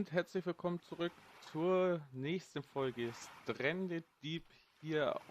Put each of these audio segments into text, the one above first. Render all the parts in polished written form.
und herzlich willkommen zurück zur nächsten Folge Stranded Deep hier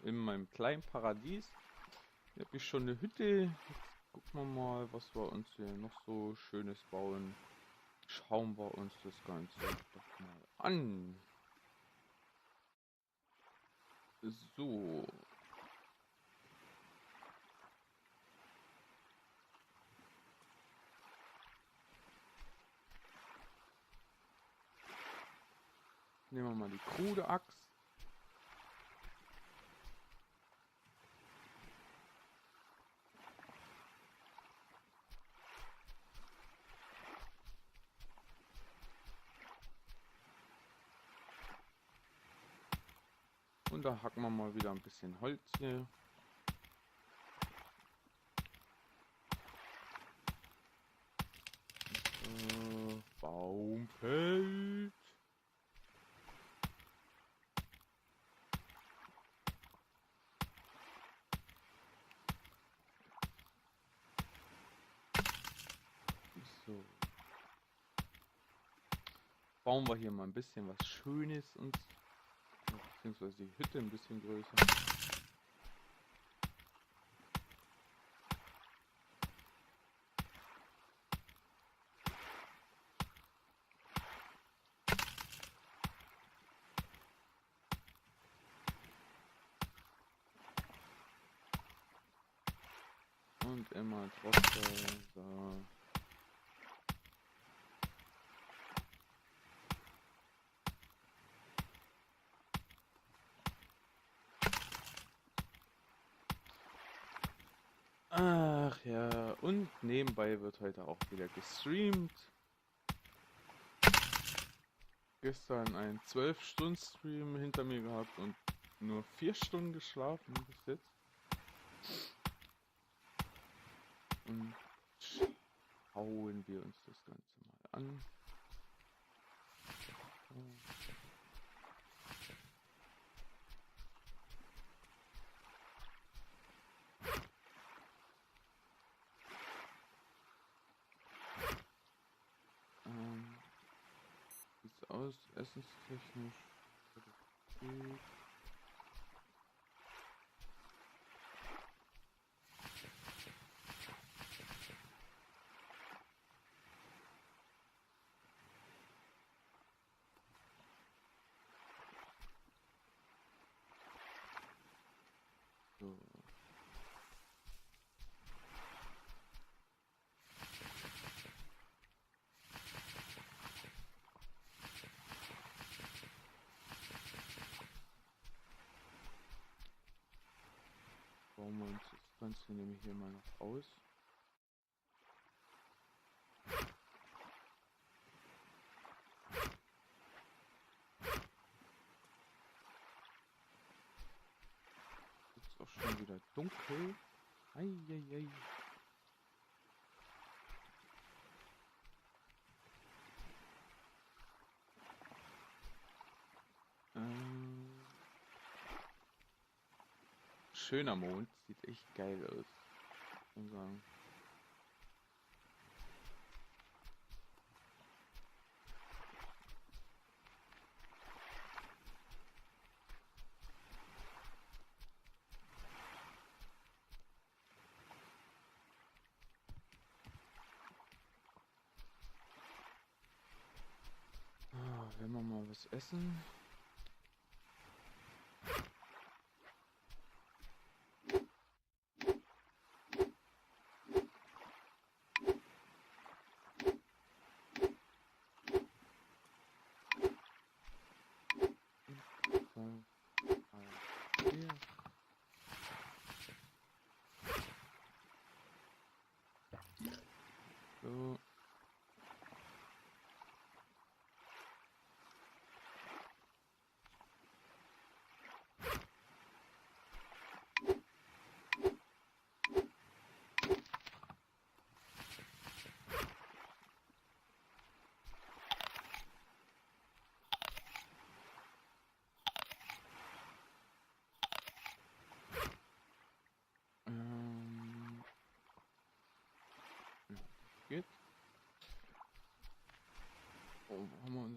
in meinem kleinen Paradies. Hier habe ich schon eine Hütte. Jetzt gucken wir mal, was wir uns hier noch so Schönes bauen. Schauen wir uns das Ganze doch mal an. So. Nehmen wir mal die krude Axt. Und da hacken wir mal wieder ein bisschen Holz hier. Baumfeld. So. Bauen wir hier mal ein bisschen was Schönes uns, beziehungsweise die Hütte ein bisschen größer. Und immer trotzdem so. Ach ja, und nebenbei wird heute auch wieder gestreamt. Gestern einen 12-Stunden-Stream hinter mir gehabt und nur 4 Stunden geschlafen bis jetzt. Und schauen wir uns das Ganze mal an. Sieht's aus, essenstechnisch. Okay. So. Bauen wir uns das Ganze nämlich hier mal noch aus. Ist auch schon wieder dunkel. Eieiei. Schöner Mond, sieht echt geil aus. Muss man sagen. Wenn wir mal was essen. Hier. So.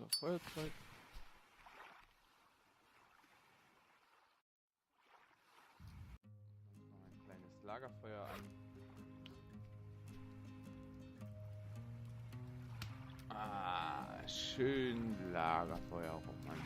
unser Feuerzeug. Noch ein kleines Lagerfeuer an. Ah, schön Lagerfeuer romantisch.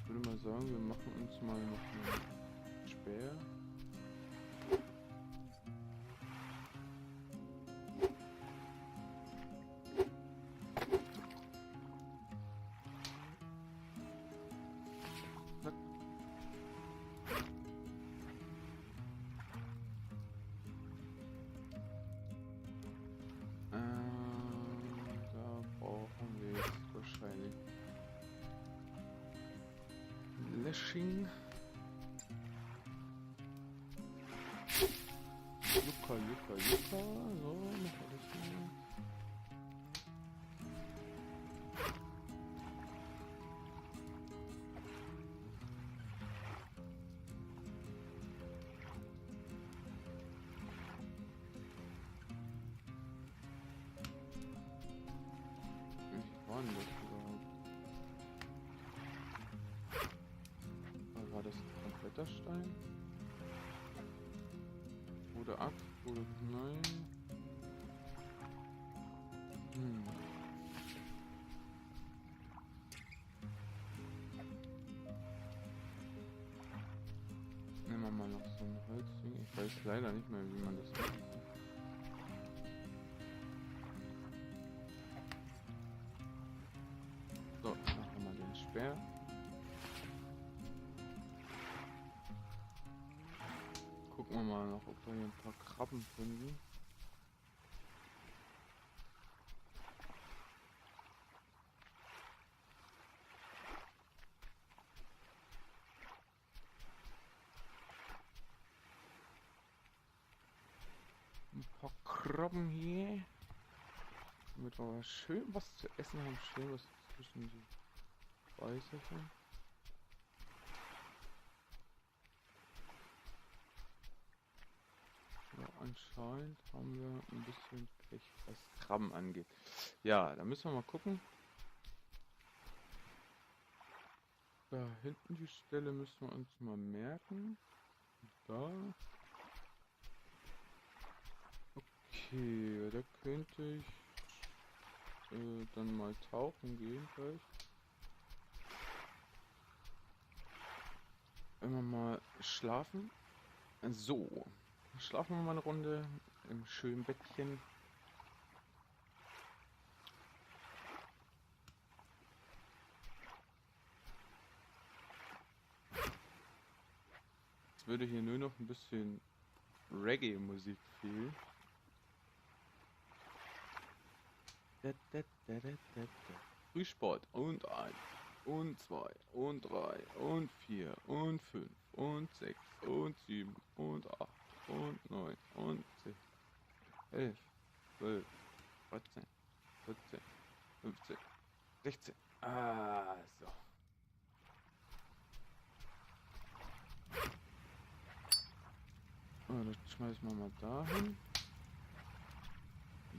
Ich würde mal sagen, wir machen uns mal noch einen Speer. Zack. Da brauchen wir jetzt wahrscheinlich Lashing. Yucca. So, noch alles hier. Wie war denn das überhaupt? War das ein kompletter Stein? Oder Axt? Oder nein? Nehmen wir mal noch so ein Holzding. Ich weiß leider nicht mehr, wie man das macht. So, machen wir den Speer. Gucken wir mal noch, ob wir hier ein paar Krabben finden. Ein paar Krabben hier. Damit wir aber schön was zu essen haben. Schön was zwischen die Speicherchen. Ja, anscheinend haben wir ein bisschen Pech, was Krabben angeht. Ja, da müssen wir mal gucken. Da hinten die Stelle müssen wir uns mal merken. Da. Okay, da könnte ich dann mal tauchen gehen gleich. Wenn wir mal schlafen. So, schlafen wir mal eine Runde im schönen Bettchen. Jetzt würde hier nur noch ein bisschen Reggae-Musik fehlen. Frühsport und 1 und 2 und 3 und 4 und 5 und 6 und 7 und 8 und 9 und 10, 11, 12, 13, 14, 15, 16. Ah, so. Oh, das schmeißen wir mal dahin.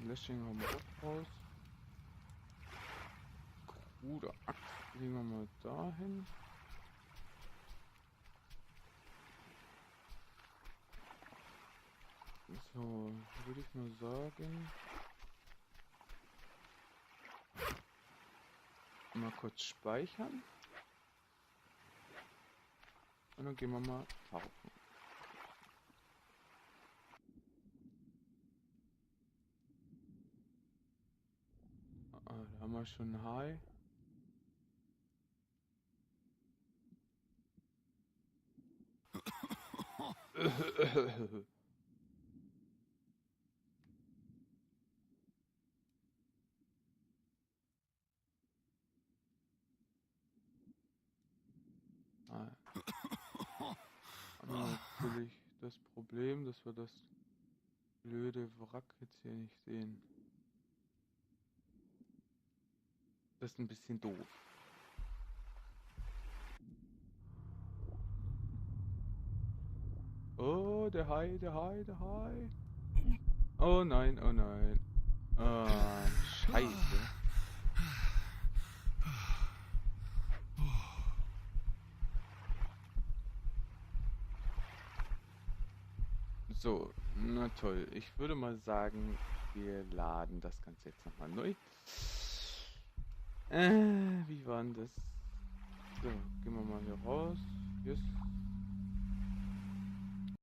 Lashing haben wir auch raus. Krude Axt legen wir mal dahin. So, würde ich mal sagen. Mal kurz speichern. Und dann gehen wir mal tauchen. Da haben wir schon ein Hai. Haben wir natürlich das Problem, dass wir das blöde Wrack jetzt hier nicht sehen. Das ist ein bisschen doof. Oh, der Hai, der Hai, der Hai. Oh nein, oh nein. Scheiße. So, na toll. Ich würde mal sagen, wir laden das Ganze jetzt nochmal neu. Wie war denn das? So, gehen wir mal hier raus. Yes.